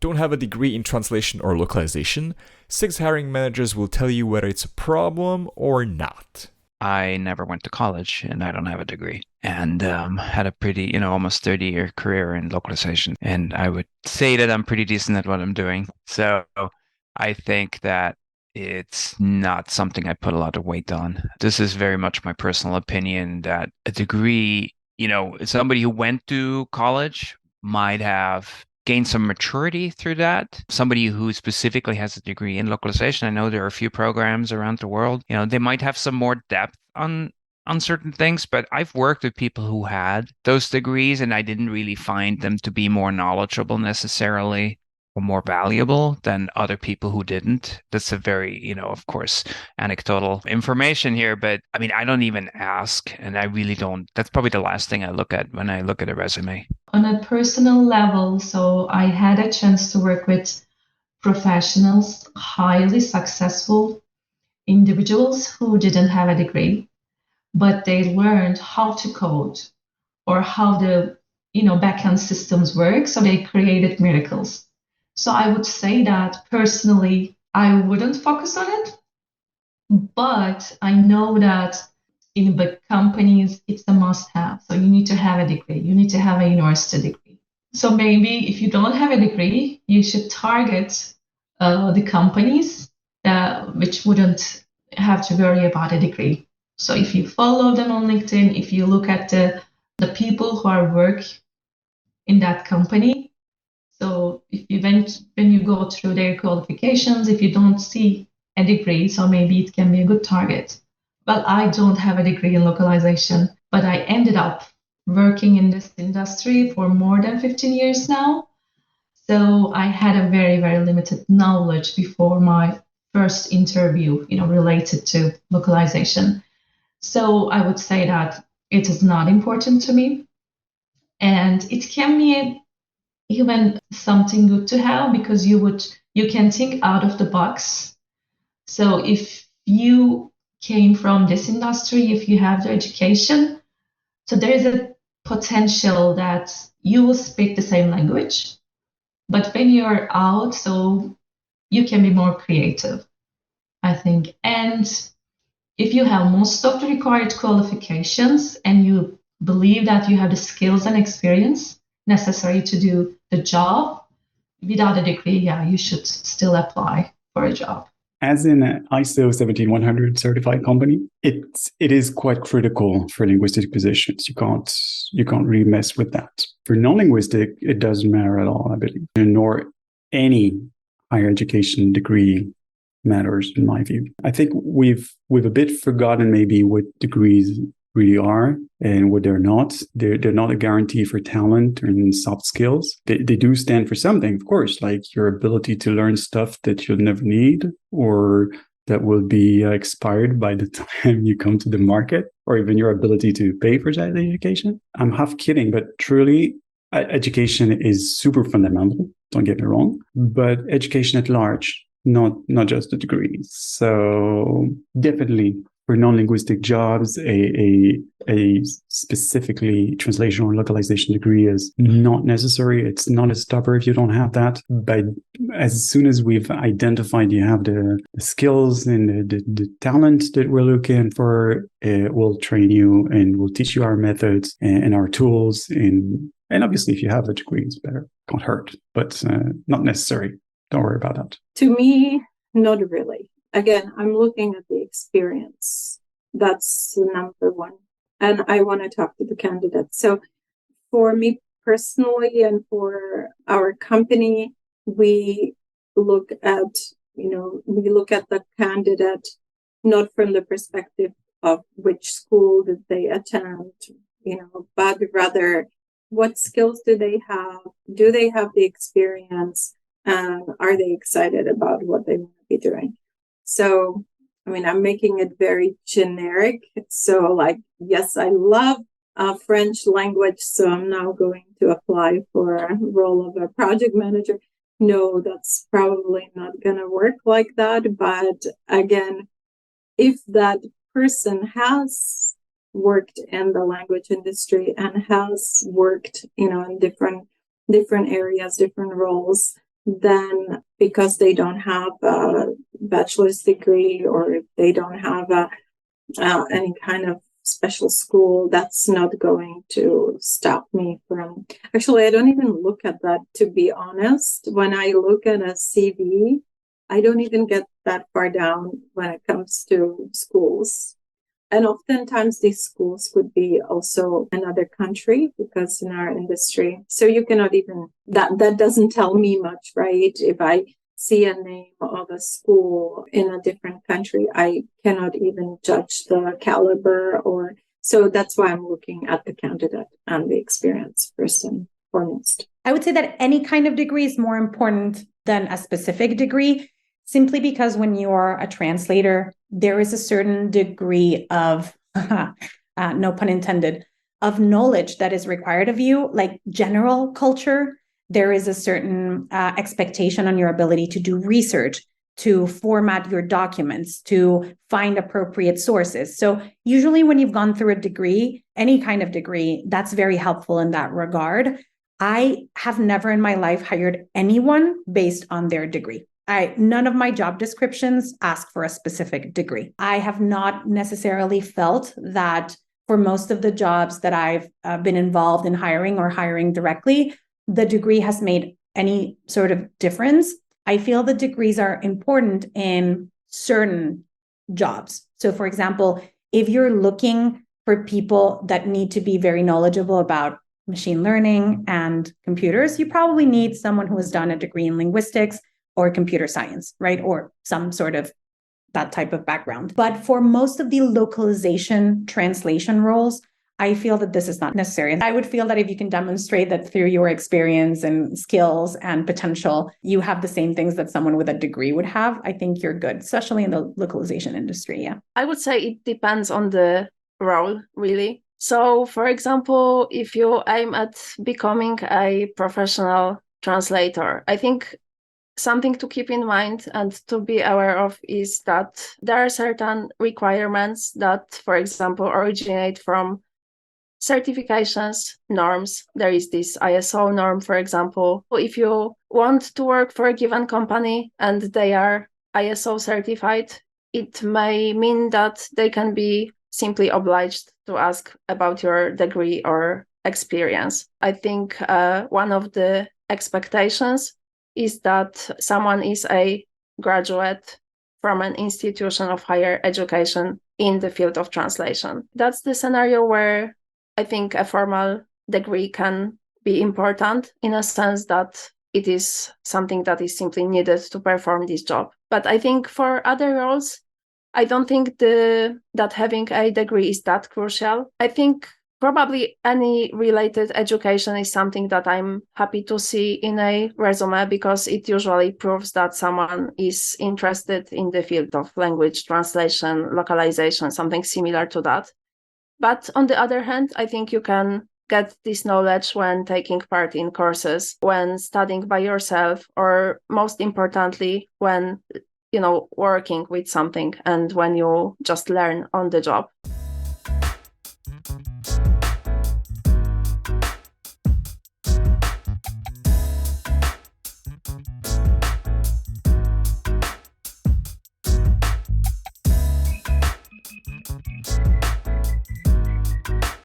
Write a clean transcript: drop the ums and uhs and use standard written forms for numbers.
don't have a degree in translation or localization, 6 hiring managers will tell you whether it's a problem or not. I never went to college and I don't have a degree, and had a pretty, almost 30-year career in localization. And I would say that I'm pretty decent at what I'm doing. So I think that it's not something I put a lot of weight on. This is very much my personal opinion that a degree, somebody who went to college might have gained some maturity through that. Somebody who specifically has a degree in localization, I know there are a few programs around the world, they might have some more depth on certain things, but I've worked with people who had those degrees and I didn't really find them to be more knowledgeable necessarily or more valuable than other people who didn't. That's a very, of course, anecdotal information here, but I mean, I don't even ask, and I really don't. That's probably the last thing I look at when I look at a resume. On a personal level, so I had a chance to work with professionals, highly successful individuals who didn't have a degree, but they learned how to code or how the backend systems work. So they created miracles. So I would say that personally, I wouldn't focus on it, but I know that in big companies, it's a must-have. So you need to have a degree. You need to have a university degree. So maybe if you don't have a degree, you should target the companies which wouldn't have to worry about a degree. So if you follow them on LinkedIn, if you look at the people who are work in that company, so if you when you go through their qualifications, if you don't see a degree, so maybe it can be a good target. Well, I don't have a degree in localization, but I ended up working in this industry for more than 15 years now. So I had a very, very limited knowledge before my first interview, related to localization. So I would say that it is not important to me. And it can be even something good to have because you can think out of the box. So if you came from this industry, if you have the education, so there is a potential that you will speak the same language. But when you're out, so you can be more creative, I think. And if you have most of the required qualifications and you believe that you have the skills and experience necessary to do the job, without a degree, you should still apply for a job. As in an ISO 17100 certified company, it is quite critical for linguistic positions. You can't really mess with that. For non-linguistic, it doesn't matter at all, I believe, nor any higher education degree matters in my view. I think we've a bit forgotten maybe what degrees really are and what they're not. They're not a guarantee for talent and soft skills. They do stand for something, of course, like your ability to learn stuff that you'll never need or that will be expired by the time you come to the market, or even your ability to pay for that education. I'm half kidding, but truly, education is super fundamental. Don't get me wrong, but education at large, not just the degrees. So definitely for non-linguistic jobs, a specifically translation or localization degree is not necessary. It's not a stopper if you don't have that. But as soon as we've identified you have the skills and the talent that we're looking for, we'll train you and we'll teach you our methods and our tools. And obviously, if you have the degree, it's better. Can't hurt, but not necessary. Don't worry about that. To me, not really. Again, I'm looking at the experience. That's number one. And I want to talk to the candidate. So for me personally and for our company, we look at the candidate not from the perspective of which school did they attend, but rather what skills do they have? Do they have the experience? And are they excited about what they want to be doing? So, I'm making it very generic. So yes, I love French language. So I'm now going to apply for a role of a project manager. No, that's probably not going to work like that. But again, if that person has worked in the language industry and has worked, in different areas, different roles, then because they don't have a bachelor's degree or they don't have any kind of special school, that's not going to stop me from. Actually, I don't even look at that, to be honest. When I look at a CV, I don't even get that far down when it comes to schools. And oftentimes these schools could be also another country, because in our industry, so you cannot even, that doesn't tell me much, right? If I see a name of a school in a different country, I cannot even judge the caliber, or so that's why I'm looking at the candidate and the experience first and foremost. I would say that any kind of degree is more important than a specific degree, simply because when you are a translator, there is a certain degree of, no pun intended, of knowledge that is required of you, like general culture. There is a certain expectation on your ability to do research, to format your documents, to find appropriate sources. So usually when you've gone through a degree, any kind of degree, that's very helpful in that regard. I have never in my life hired anyone based on their degree. None of my job descriptions ask for a specific degree. I have not necessarily felt that for most of the jobs that I've been involved in hiring or hiring directly, the degree has made any sort of difference. I feel the degrees are important in certain jobs. So for example, if you're looking for people that need to be very knowledgeable about machine learning and computers, you probably need someone who has done a degree in linguistics or computer science, right? Or some sort of that type of background. But for most of the localization translation roles, I feel that this is not necessary. And I would feel that if you can demonstrate that through your experience and skills and potential, you have the same things that someone with a degree would have, I think you're good, especially in the localization industry. Yeah. I would say it depends on the role, really. So, for example, if you aim at becoming a professional translator, I think something to keep in mind and to be aware of is that there are certain requirements that, for example, originate from certifications, norms. There is this ISO norm, for example. If you want to work for a given company and they are ISO certified, it may mean that they can be simply obliged to ask about your degree or experience. I think one of the expectations is that someone is a graduate from an institution of higher education in the field of translation. That's the scenario where I think a formal degree can be important, in a sense that it is something that is simply needed to perform this job. But I think for other roles, I don't think that having a degree is that crucial. I think probably any related education is something that I'm happy to see in a resume, because it usually proves that someone is interested in the field of language translation, localization, something similar to that. But on the other hand, I think you can get this knowledge when taking part in courses, when studying by yourself, or most importantly, when working with something and when you just learn on the job.